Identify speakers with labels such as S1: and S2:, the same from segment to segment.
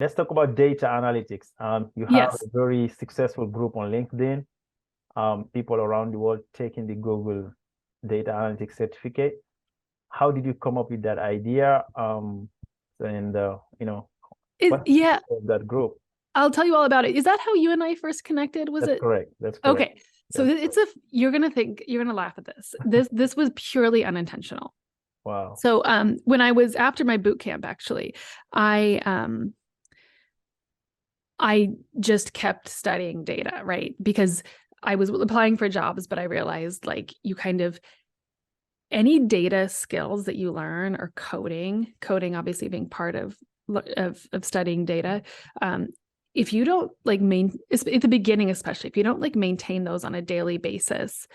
S1: let's talk about data analytics. You have
S2: Yes.
S1: a very successful group on LinkedIn, people around the world taking the Google data analytics certificate. How did you come up with that idea? And what's the
S2: Yeah,
S1: story of that group?
S2: I'll tell you all about it. Is that how you and I first connected? Was
S1: That's
S2: it?
S1: correct. That's correct.
S2: Okay. So it's you're gonna think, you're gonna laugh at this. This was purely unintentional.
S1: Wow.
S2: So when I was after my boot camp, actually, I just kept studying data, right? Because I was applying for jobs, but I realized like you kind of any data skills that you learn or coding obviously being part of studying data. If you don't like at the beginning, especially if you don't like maintain those on a daily basis,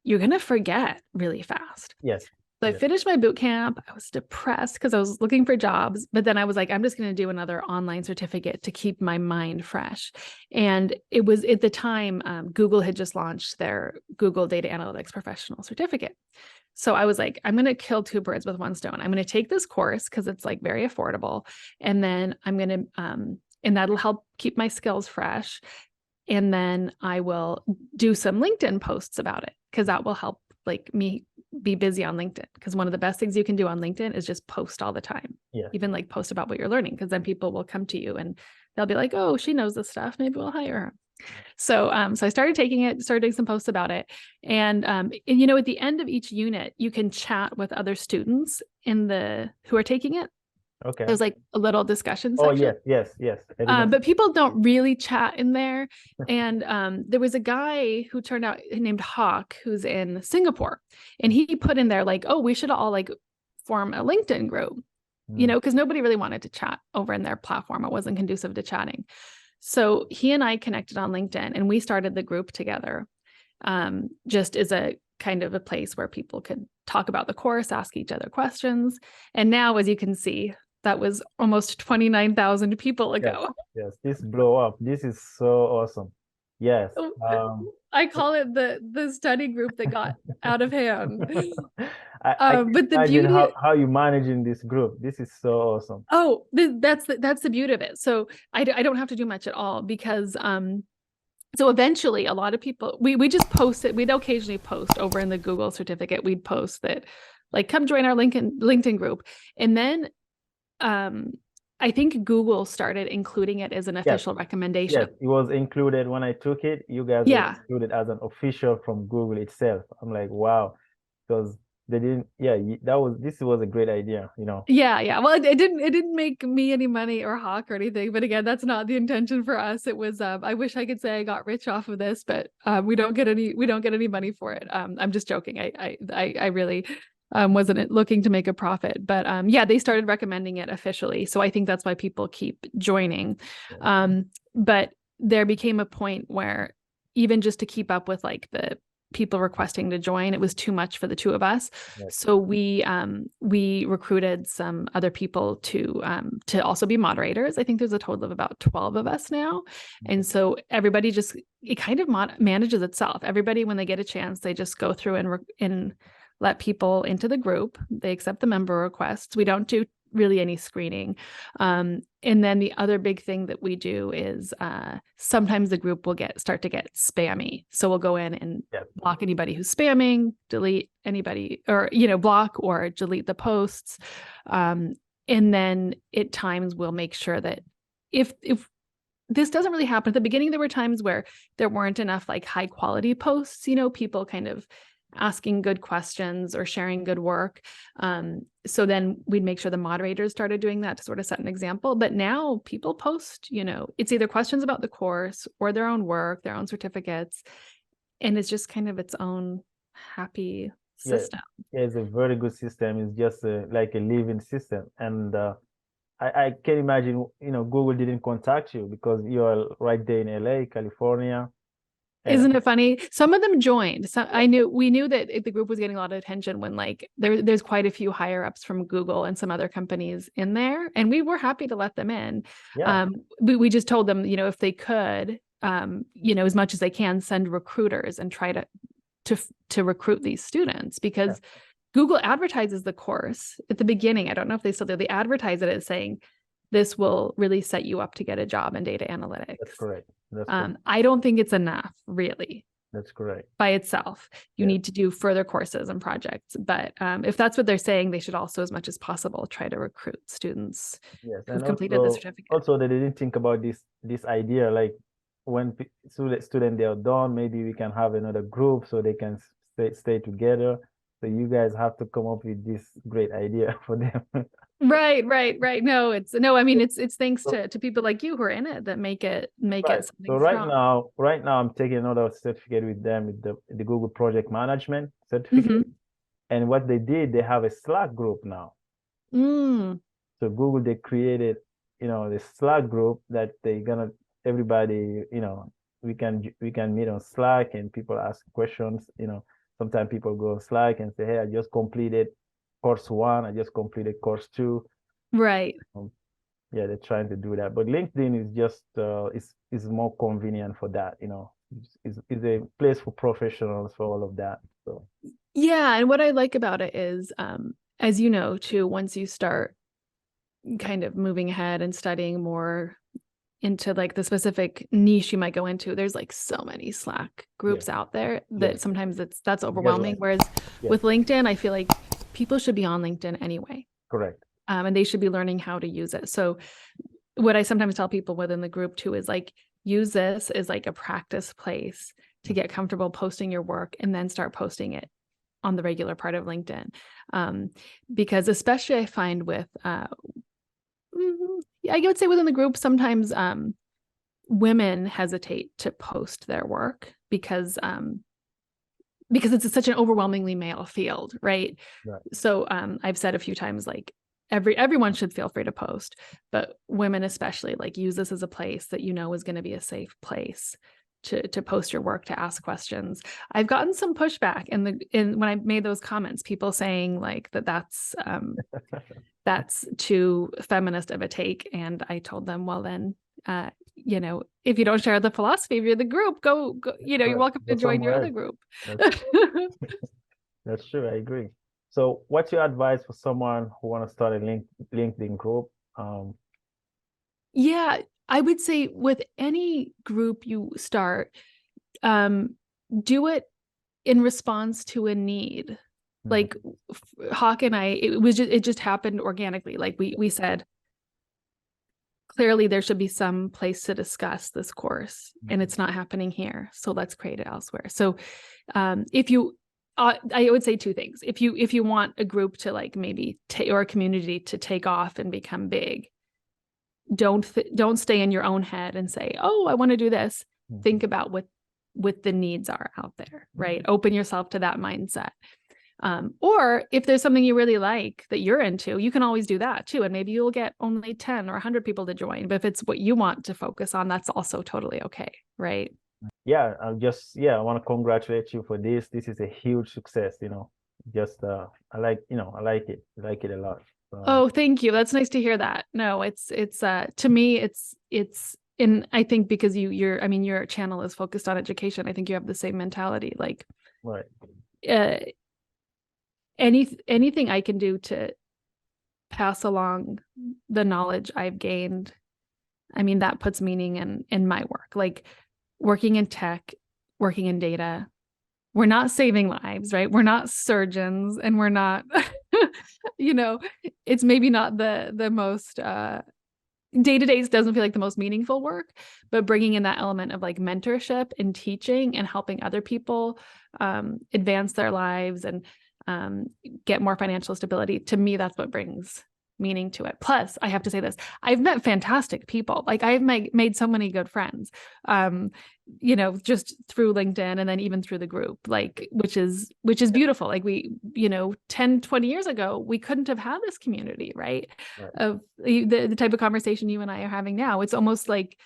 S2: you're going to forget really fast.
S1: Yes.
S2: So I finished my boot camp. I was depressed because I was looking for jobs, but then I was like, I'm just going to do another online certificate to keep my mind fresh. And it was at the time, Google had just launched their Google Data Analytics Professional Certificate. So I was like, I'm going to kill two birds with one stone. I'm going to take this course because it's like very affordable. And then I'm going to, and that'll help keep my skills fresh. And then I will do some LinkedIn posts about it because that will help like me be busy on LinkedIn. Because one of the best things you can do on LinkedIn is just post all the time.
S1: Yeah.
S2: Even like post about what you're learning, because then people will come to you and they'll be like, oh, she knows this stuff. Maybe we'll hire her. So I started taking it, started doing some posts about it. And at the end of each unit, you can chat with other students who are taking it.
S1: Okay.
S2: There's like a little discussion
S1: section.
S2: Oh,
S1: yes.
S2: But people don't really chat in there. And there was a guy who turned out named Hawk, who's in Singapore. And he put in there like, oh, we should all like form a LinkedIn group, because nobody really wanted to chat over in their platform. It wasn't conducive to chatting. So he and I connected on LinkedIn and we started the group together, just as a kind of a place where people could talk about the course, ask each other questions. And now, as you can see, that was almost 29,000 people ago.
S1: Yes, this blow up. This is so awesome. Yes.
S2: I call it the study group that got out of hand.
S1: I
S2: but the
S1: imagine
S2: beauty
S1: how you managing this group. This is so awesome.
S2: Oh, that's the beauty of it. So I don't have to do much at all because so eventually a lot of people we just post it. We'd occasionally post over in the Google certificate. We'd post that like come join our LinkedIn group. And then I think Google started including it as an official recommendation.
S1: Yes, it was included when I took it. You guys were included as an official from Google itself. I'm like, wow, because they didn't. Yeah, this was a great idea.
S2: Yeah. Well, it didn't make me any money or Hawk or anything. But again, that's not the intention for us. It was. I wish I could say I got rich off of this, but we don't get any money for it. I'm just joking. I really. Wasn't looking to make a profit, but they started recommending it officially. So I think that's why people keep joining. But there became a point where even just to keep up with like the people requesting to join, it was too much for the two of us. Yes. So we recruited some other people to also be moderators. I think there's a total of about 12 of us now. And so everybody it kind of manages itself. Everybody, when they get a chance, they just go through and let people into the group. They accept the member requests. We don't do really any screening. And then the other big thing that we do is sometimes the group will start to get spammy. So we'll go in and block anybody who's spamming, delete anybody, or, block or delete the posts. And then at times we'll make sure that if this doesn't really happen at the beginning, there were times where there weren't enough like high quality posts, people kind of asking good questions or sharing good work. So then we'd make sure the moderators started doing that to sort of set an example. But now people post, it's either questions about the course or their own work, their own certificates. And it's just kind of its own happy system.
S1: Yeah, it's a very good system. It's just like a living system. And I can imagine, Google didn't contact you because you're right there in LA, California.
S2: Isn't it funny? Some of them joined. So we knew that the group was getting a lot of attention when like there's quite a few higher ups from Google and some other companies in there, and we were happy to let them in. Yeah. We just told them, if they could, as much as they can, send recruiters and try to recruit these students because Google advertises the course at the beginning. I don't know if they still do. They advertise it as saying, this will really set you up to get a job in data
S1: That's
S2: analytics.
S1: correct. That's correct.
S2: I don't think it's enough, really.
S1: That's correct.
S2: By itself. You
S1: Yeah.
S2: need to do further courses and projects. But if that's what they're saying, they should also, as much as possible, try to recruit students
S1: Yes,
S2: who've
S1: and
S2: completed the certificate.
S1: also they didn't think about this idea, like when student they are done, maybe we can have another group so they can stay together. So you guys have to come up with this great idea for them.
S2: Right. No, I mean, it's thanks
S1: So,
S2: to people like you who are in it that make it
S1: right.
S2: something
S1: So
S2: strong.
S1: right now I'm taking another certificate with them with the Google Project Management certificate. And what they did, they have a Slack group now. So Google, they created, the Slack group that everybody, we can meet on Slack and people ask questions. Sometimes people go on Slack and say, hey, I just completed course 1, I just completed course 2.
S2: Right.
S1: Yeah, they're trying to do that. But LinkedIn is just is more convenient for that, is a place for professionals for all of that. So
S2: yeah, and what I like about it is, as you know, too, once you start kind of moving ahead and studying more into like the specific niche you might go into, there's like so many Slack groups out there that sometimes that's overwhelming. Whereas with LinkedIn, I feel like people should be on LinkedIn anyway.
S1: Correct.
S2: And they should be learning how to use it. So what I sometimes tell people within the group too is like, use this as like a practice place to get comfortable posting your work and then start posting it on the regular part of LinkedIn. Because especially I find with, I would say within the group, sometimes women hesitate to post their work because it's such an overwhelmingly male field, right? So I've said a few times, like everyone should feel free to post, but women especially, like, use this as a place that is going to be a safe place to post your work, to ask questions. I've gotten some pushback when I made those comments, people saying like that's too feminist of a take. And I told them, well, then, if you don't share the philosophy of the group, go, you're welcome to join your other group.
S1: That's true. I agree. So what's your advice for someone who want to start a LinkedIn group?
S2: Yeah, I would say with any group you start, do it in response to a need. Like Hawk and I, it just happened organically. Like we said, clearly there should be some place to discuss this course and it's not happening here. So let's create it elsewhere. So if you, I would say two things. If you want a group to like maybe or a community to take off and become big, don't stay in your own head and say, oh, I want to do this. Think about what the needs are out there, right? Open yourself to that mindset. Or if there's something you really like that you're into, you can always do that too. And maybe you'll get only 10 or 100 people to join. But if it's what you want to focus on, that's also totally okay, right?
S1: Yeah, I want to congratulate you for this. This is a huge success, I like it. I like it a lot.
S2: Oh, thank you. That's nice to hear that. No, it's to me, it's and I think because your channel is focused on education, I think you have the same mentality. Like,
S1: right.
S2: Anything I can do to pass along the knowledge I've gained, I mean, that puts meaning in my work. Like working in tech, working in data, we're not saving lives, right? We're not surgeons, and we're not, it's maybe not the most day-to-day doesn't feel like the most meaningful work, but bringing in that element of like mentorship and teaching and helping other people advance their lives and get more financial stability, to me, that's what brings meaning to it. Plus, I have to say this, I've met fantastic people. Like I've made so many good friends, just through LinkedIn and then even through the group, like, which is beautiful. Like we, 10, 20 years ago, we couldn't have had this community, right? Of the type of conversation you and I are having now. It's almost like,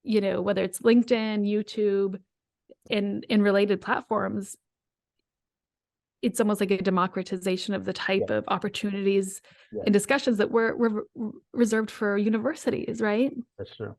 S2: whether it's LinkedIn, YouTube, in related platforms, it's almost like a democratization of the type of opportunities and discussions that were reserved for universities, right?
S1: That's true.